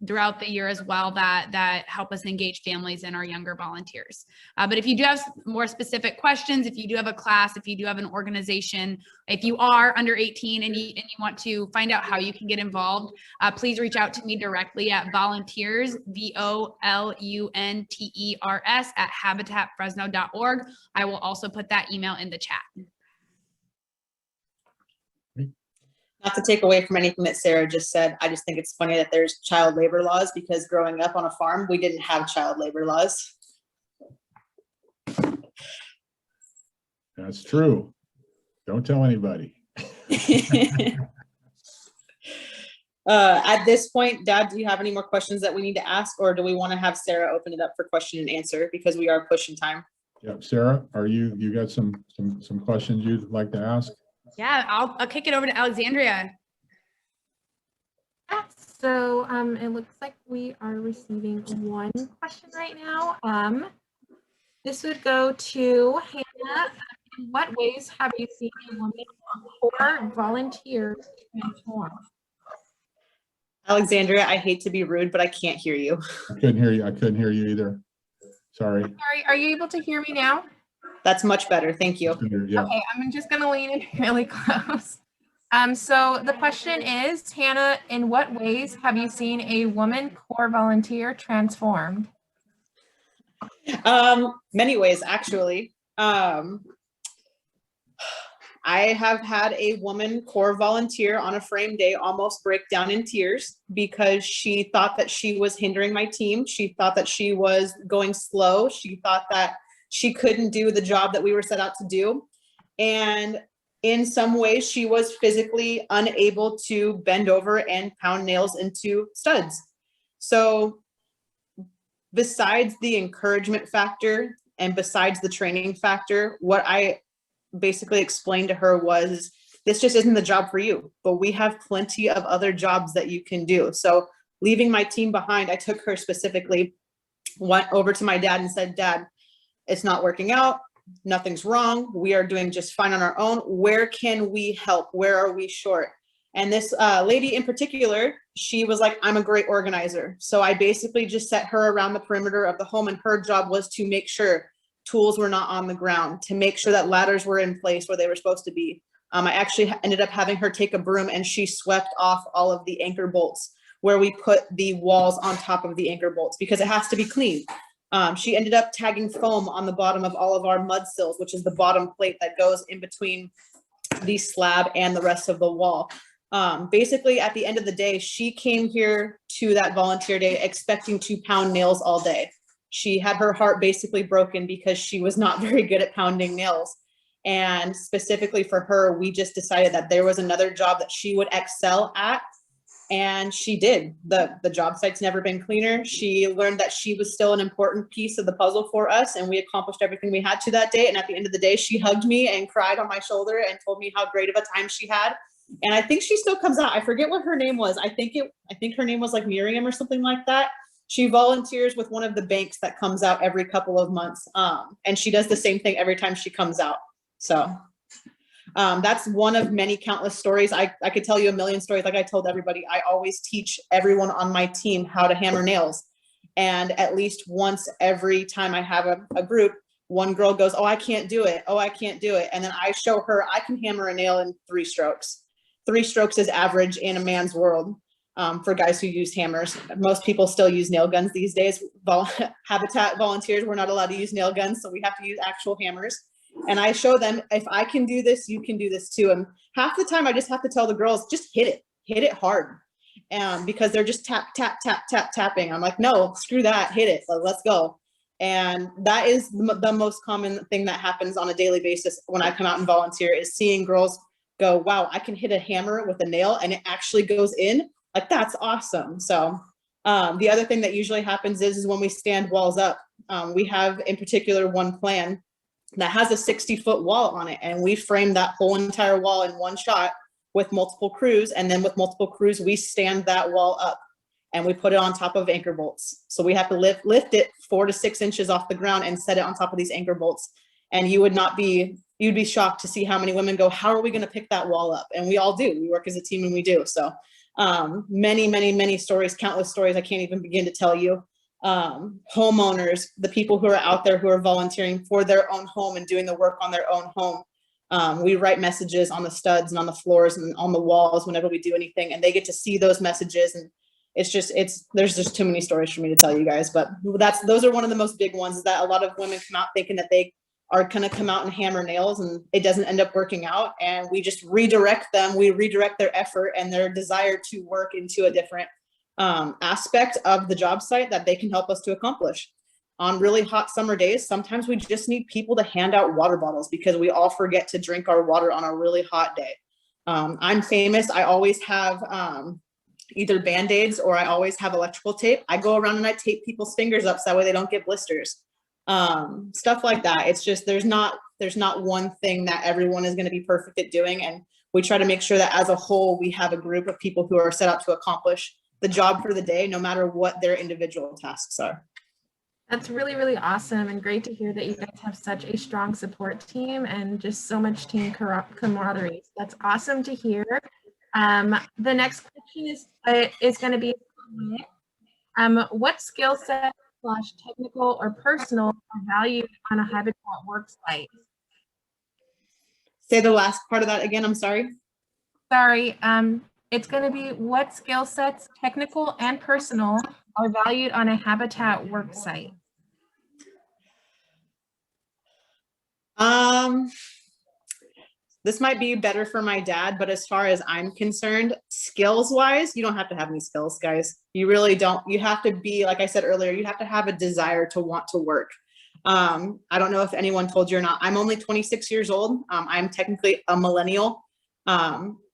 throughout the year as well that help us engage families and our younger volunteers. But if you do have more specific questions, if you do have a class, if you do have an organization, if you are under 18 and you want to find out how you can get involved, please reach out to me directly at volunteers, VOLUNTERS at habitatfresno.org. I will also put that email in the chat. Not to take away from anything that Sarah just said, I just think it's funny that there's child labor laws, because growing up on a farm, we didn't have child labor laws. That's true. Don't tell anybody. At this point, Dad, do you have any more questions that we need to ask, or do we want to have Sarah open it up for question and answer, because we are pushing time? Yep. Sarah, you got some questions you'd like to ask? Yeah, I'll kick it over to Alexandria. So it looks like we are receiving one question right now. This would go to Hannah. In what ways have you seen a woman CORE volunteer transform? Alexandria, I hate to be rude, but I can't hear you. I couldn't hear you. I couldn't hear you either. Sorry. Sorry, are you able to hear me now? That's much better. Thank you. Yeah. Okay, I'm just going to lean in really close. So the question is, Hannah, in what ways have you seen a woman CORE volunteer transformed? Many ways, actually. I have had a woman CORE volunteer on a frame day almost break down in tears because she thought that she was hindering my team. She thought that she was going slow. She thought that she couldn't do the job that we were set out to do. And in some ways, she was physically unable to bend over and pound nails into studs. So besides the encouragement factor and besides the training factor, what I basically explained to her was, this just isn't the job for you, but we have plenty of other jobs that you can do. So leaving my team behind, I took her specifically, went over to my dad and said, Dad, it's not working out. Nothing's wrong. We are doing just fine on our own. Where can we help? Where are we short? And this lady in particular, she was like, I'm a great organizer. So I basically just set her around the perimeter of the home, and her job was to make sure tools were not on the ground, to make sure that ladders were in place where they were supposed to be. I actually ended up having her take a broom and she swept off all of the anchor bolts where we put the walls on top of the anchor bolts because it has to be clean. She ended up tagging foam on the bottom of all of our mud sills, which is the bottom plate that goes in between the slab and the rest of the wall. Basically, at the end of the day, she came here to that volunteer day expecting to pound nails all day. She had her heart basically broken because she was not very good at pounding nails. And specifically for her, we just decided that there was another job that she would excel at. And she did. The job site's never been cleaner. She learned that she was still an important piece of the puzzle for us, and we accomplished everything we had to that day. And at the end of the day, she hugged me and cried on my shoulder and told me how great of a time she had. And I think she still comes out. I forget what her name was. I think her name was like Miriam or something like that. She volunteers with one of the banks that comes out every couple of months. And she does the same thing every time she comes out. So that's one of many countless stories. I could tell you a million stories. Like I told everybody, I always teach everyone on my team how to hammer nails. And at least once every time I have a group, one girl goes, oh, I can't do it. Oh, I can't do it. And then I show her I can hammer a nail in 3 strokes. 3 strokes is average in a man's world for guys who use hammers. Most people still use nail guns these days. Habitat volunteers, we're not allowed to use nail guns, so we have to use actual hammers. And I show them, if I can do this, you can do this too. And half the time I just have to tell the girls, just hit it hard. Because they're just tap, tap, tap, tap, tapping. I'm like, no, screw that, hit it, let's go. And that is the most common thing that happens on a daily basis when I come out and volunteer, is seeing girls go, wow, I can hit a hammer with a nail and it actually goes in. Like, that's awesome. So the other thing that usually happens is when we stand walls up, we have in particular one plan that has a 60-foot wall on it. And we frame that whole entire wall in one shot with multiple crews. And then with multiple crews, we stand that wall up and we put it on top of anchor bolts. So we have to lift it 4 to 6 inches off the ground and set it on top of these anchor bolts. And you'd be shocked to see how many women go, how are we going to pick that wall up? And we all do. We work as a team and we do. So many stories, countless stories I can't even begin to tell you. Homeowners, the people who are out there who are volunteering for their own home and doing the work on their own home. We write messages on the studs and on the floors and on the walls whenever we do anything, and they get to see those messages. And there's just too many stories for me to tell you guys, but those are one of the most big ones, is that a lot of women come out thinking that they are going to come out and hammer nails, and it doesn't end up working out. And we just redirect them. We redirect their effort and their desire to work into a different aspect of the job site that they can help us to accomplish. On really hot summer days, sometimes we just need people to hand out water bottles because we all forget to drink our water on a really hot day. I'm famous. I always have either Band-Aids or I always have electrical tape. I go around and I tape people's fingers up so that way they don't get blisters. Stuff like that. It's just, there's not one thing that everyone is going to be perfect at doing. And we try to make sure that as a whole, we have a group of people who are set out to accomplish the job for the day, no matter what their individual tasks are. That's really, really awesome, and great to hear that you guys have such a strong support team and just so much team camaraderie. That's awesome to hear. The next question is going to be, what skill set / technical or personal are valued on a Habitat work site? Say the last part of that again. I'm sorry. Sorry. It's going to be, what skill sets, technical and personal, are valued on a Habitat work site? This might be better for my dad, but as far as I'm concerned, skills wise, you don't have to have any skills, guys. You really don't. You have to be, like I said earlier, you have to have a desire to want to work. I don't know if anyone told you or not. I'm only 26 years old. I'm technically a millennial.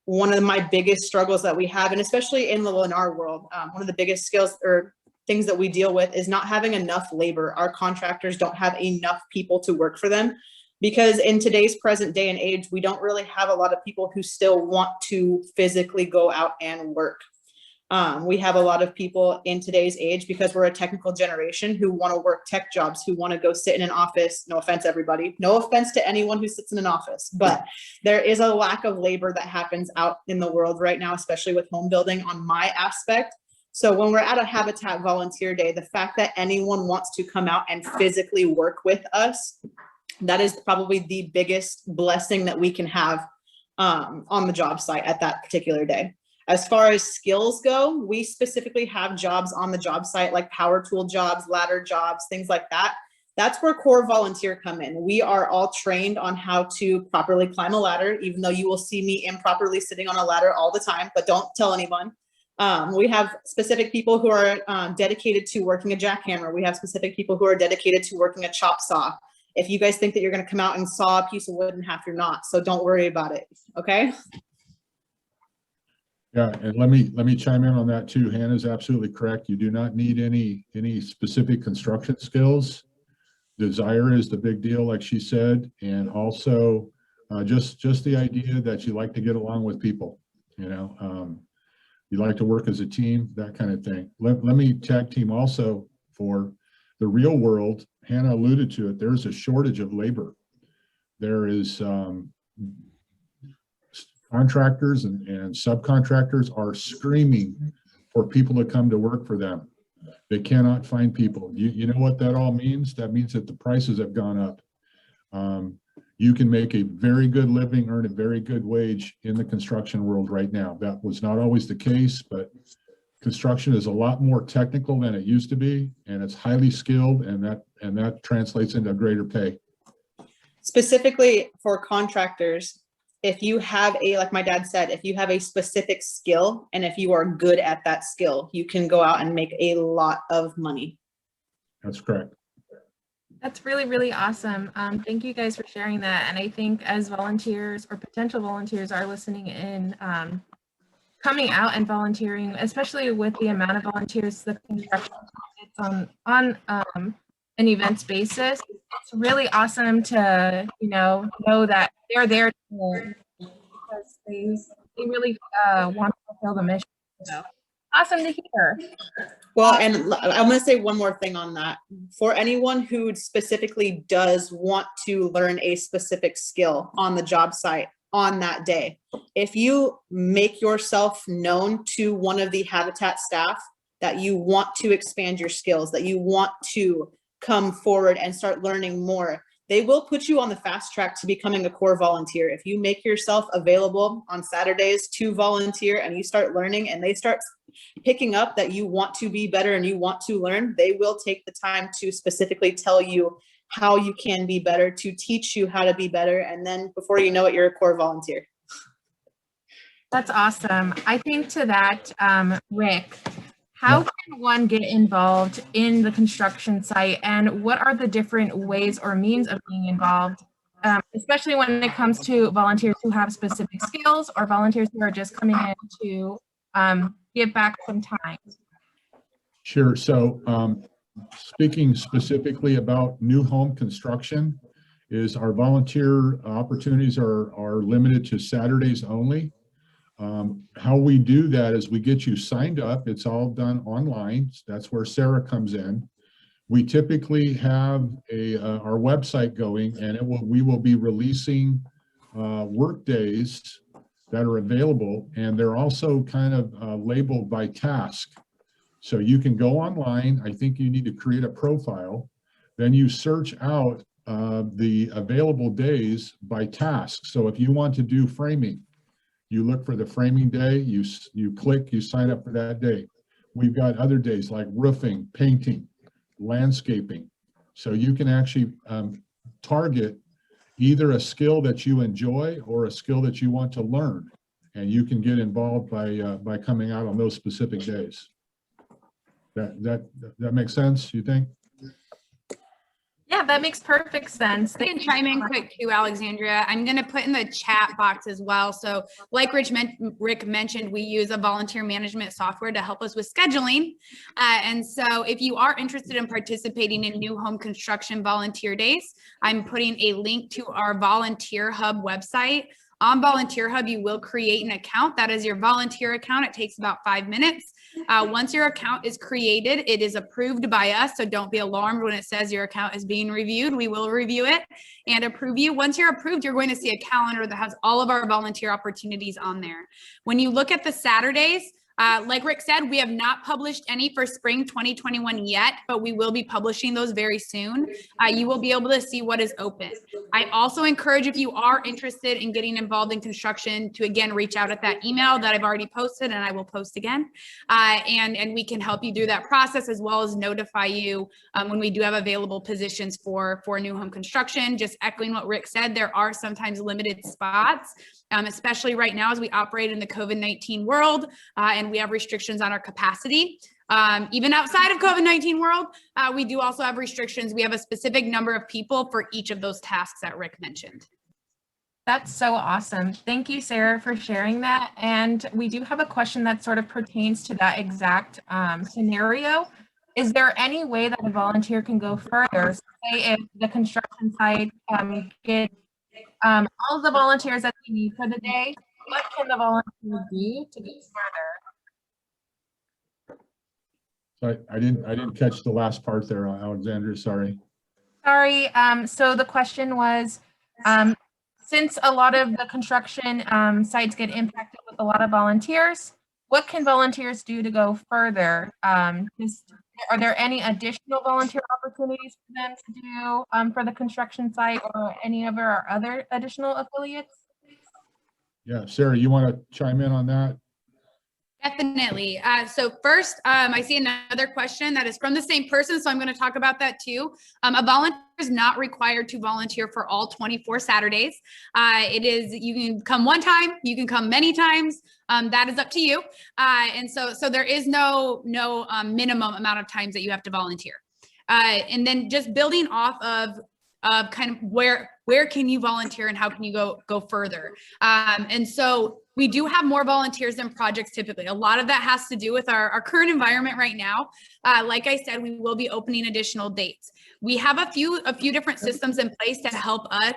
One of my biggest struggles that we have, and especially in the Lennar world, one of the biggest skills or things that we deal with is not having enough labor. Our contractors don't have enough people to work for them, because in today's present day and age, we don't really have a lot of people who still want to physically go out and work. We have a lot of people in today's age, because we're a technical generation, who want to work tech jobs, who want to go sit in an office. No offense, everybody. No offense to anyone who sits in an office, but there is a lack of labor that happens out in the world right now, especially with home building on my aspect. So when we're at a Habitat Volunteer Day, the fact that anyone wants to come out and physically work with us, that is probably the biggest blessing that we can have on the job site at that particular day. As far as skills go, we specifically have jobs on the job site, like power tool jobs, ladder jobs, things like that. That's where Core Volunteer come in. We are all trained on how to properly climb a ladder, even though you will see me improperly sitting on a ladder all the time, but don't tell anyone. We have specific people who are dedicated to working a jackhammer. We have specific people who are dedicated to working a chop saw. If you guys think that you're going to come out and saw a piece of wood in half, you're not. So don't worry about it. Okay. Yeah, and let me chime in on that too. Hannah's absolutely correct. You do not need any specific construction skills. Desire is the big deal, like she said, and also just the idea that you like to get along with people. You know, you like to work as a team, that kind of thing. Let me tag team also for the real world. Hannah alluded to it. There's a shortage of labor. There is contractors and subcontractors are screaming for people to come to work for them. They cannot find people. You know what that all means? That means that the prices have gone up. You can make a very good living, earn a very good wage in the construction world right now. That was not always the case, but construction is a lot more technical than it used to be, and it's highly skilled, and that translates into greater pay. Specifically for contractors, if you have like my dad said, if you have a specific skill and if you are good at that skill, you can go out and make a lot of money. That's correct. That's really, really awesome. Thank you guys for sharing that. And I think as volunteers or potential volunteers are listening in, coming out and volunteering, especially with the amount of volunteers the construction it's on an events basis, it's really awesome to know that they're there because they really want to fulfill the mission. So awesome to hear. Well, and I'm going to say one more thing on that. For anyone who specifically does want to learn a specific skill on the job site on that day, if you make yourself known to one of the Habitat staff that you want to expand your skills, that you want to come forward and start learning more, they will put you on the fast track to becoming a CORE volunteer. If you make yourself available on Saturdays to volunteer and you start learning and they start picking up that you want to be better and you want to learn, they will take the time to specifically tell you how you can be better, to teach you how to be better. And then before you know it, you're a CORE volunteer. That's awesome. I think to that, Rick, how can one get involved in the construction site, and what are the different ways or means of being involved, especially when it comes to volunteers who have specific skills or volunteers who are just coming in to give back some time? Sure. So speaking specifically about new home construction, is our volunteer opportunities are limited to Saturdays only. How we do that is we get you signed up. It's all done online. That's where Sarah comes in. We typically have our website going, and we will be releasing work days that are available, and they're also kind of labeled by task. So you can go online. I think you need to create a profile. Then you search out the available days by task. So if you want to do framing, you look for the framing day, you click, you sign up for that day. We've got other days like roofing, painting, landscaping. So you can actually target either a skill that you enjoy or a skill that you want to learn. And you can get involved by coming out on those specific days. That makes sense, you think? Yeah, that makes perfect sense. I can chime in quick too, Alexandria. I'm going to put in the chat box as well. So like Rick mentioned, we use a volunteer management software to help us with scheduling. And so if you are interested in participating in new home construction volunteer days, I'm putting a link to our Volunteer Hub website. On Volunteer Hub, you will create an account. That is your volunteer account. It takes about 5 minutes. Once your account is created, it is approved by us. So don't be alarmed when it says your account is being reviewed. We will review it and approve you. Once you're approved, you're going to see a calendar that has all of our volunteer opportunities on there. When you look at the Saturdays, like Rick said, we have not published any for spring 2021 yet, but we will be publishing those very soon. You will be able to see what is open. I also encourage, if you are interested in getting involved in construction, to again reach out at that email that I've already posted and I will post again. And we can help you through that process, as well as notify you when we do have available positions for new home construction. Just echoing what Rick said, there are sometimes limited spots, especially right now as we operate in the COVID-19 world and we have restrictions on our capacity. Even outside of COVID-19 world, we do also have restrictions. We have a specific number of people for each of those tasks that Rick mentioned. That's so awesome. Thank you, Sarah, for sharing that. And we do have a question that sort of pertains to that exact scenario. Is there any way that a volunteer can go further? Say if the construction site get all the volunteers that they need for the day, what can the volunteer do to go further? So I didn't catch the last part there, Alexandria, sorry. Sorry, so the question was, since a lot of the construction sites get impacted with a lot of volunteers, what can volunteers do to go further? Are there any additional volunteer opportunities for them to do for the construction site or any of our other additional affiliates? Yeah, Sarah, you want to chime in on that? Definitely. So first, I see another question that is from the same person, so I'm going to talk about that too. A volunteer is not required to volunteer for all 24 Saturdays. You can come one time, you can come many times. That is up to you. And so there is no minimum amount of times that you have to volunteer. And then just building off of kind of where can you volunteer and how can you go further. And so we do have more volunteers than projects typically. A lot of that has to do with our current environment right now. Like I said, we will be opening additional dates. We have a few different systems in place to help us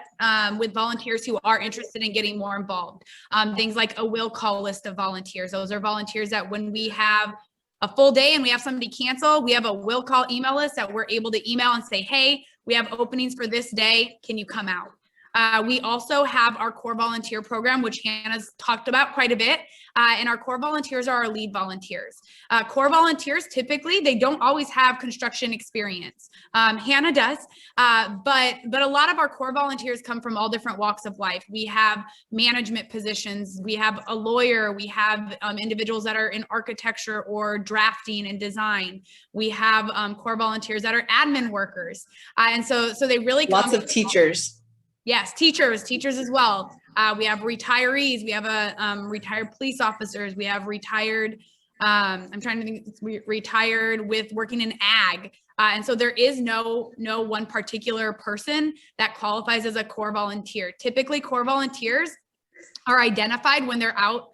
with volunteers who are interested in getting more involved. Things like a will call list of volunteers. Those are volunteers that when we have a full day and we have somebody cancel, we have a will call email list that we're able to email and say, hey, we have openings for this day. Can you come out? We also have our core volunteer program, which Hannah's talked about quite a bit. And our core volunteers are our lead volunteers. Core volunteers, typically, they don't always have construction experience. Hannah does, but a lot of our core volunteers come from all different walks of life. We have management positions. We have a lawyer. We have individuals that are in architecture or drafting and design. We have core volunteers that are admin workers. And so they really Lots of teachers. Yes, teachers as well. We have retirees. We have retired police officers. We have retired, I'm trying to think, retired with working in ag. And so there is no one particular person that qualifies as a core volunteer. Typically, core volunteers are identified when they're out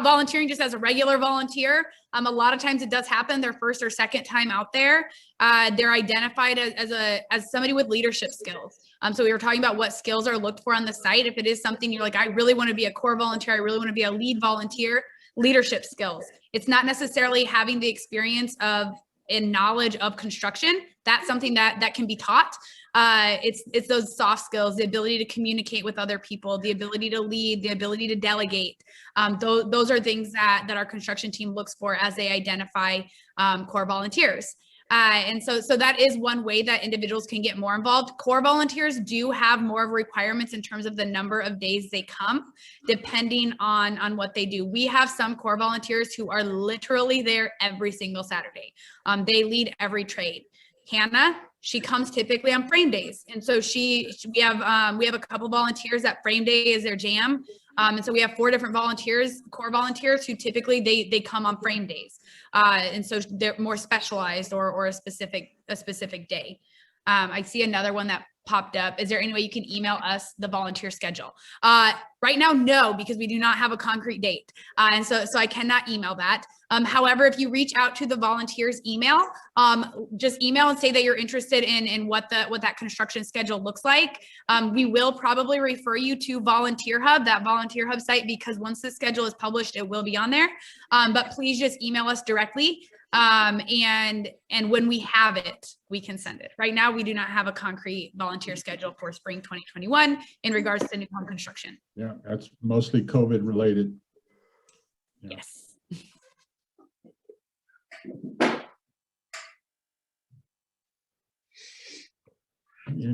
volunteering just as a regular volunteer. A lot of times it does happen their first or second time out there. They're identified as somebody with leadership skills. So we were talking about what skills are looked for on the site. If it is something you're like, I really want to be a core volunteer, I really want to be a lead volunteer, leadership skills. It's not necessarily having the experience of and knowledge of construction. That's something that can be taught. It's those soft skills, the ability to communicate with other people, the ability to lead, the ability to delegate. Those are things that our construction team looks for as they identify core volunteers. And so that is one way that individuals can get more involved. Core volunteers do have more of requirements in terms of the number of days they come, depending on what they do. We have some core volunteers who are literally there every single Saturday. They lead every trade. Hannah, she comes typically on frame days. And so we have a couple volunteers that frame day is their jam. And so we have 4 different core volunteers who typically they come on frame days. And so they're more specialized or a specific day. I see another one that popped up. Is there any way you can email us the volunteer schedule? Right now, no, because we do not have a concrete date. And so I cannot email that. However, if you reach out to the volunteers email, just email and say that you're interested in what that construction schedule looks like. We will probably refer you to Volunteer Hub, that Volunteer Hub site, because once the schedule is published, it will be on there. But please just email us directly. And when we have it, we can send it. Right now, we do not have a concrete volunteer schedule for spring 2021 in regards to new home construction. Yeah, that's mostly COVID related. Yeah. Yes.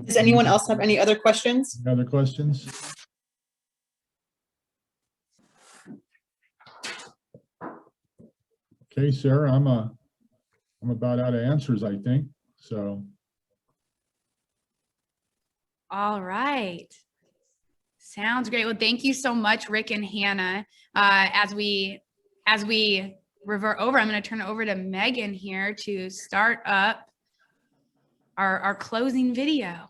Does anyone else have any other questions? Any other questions? Okay, Sarah, I'm about out of answers, I think. So. All right. Sounds great. Well, thank you so much, Rick and Hannah. As we revert over, I'm going to turn it over to Megan here to start up our closing video.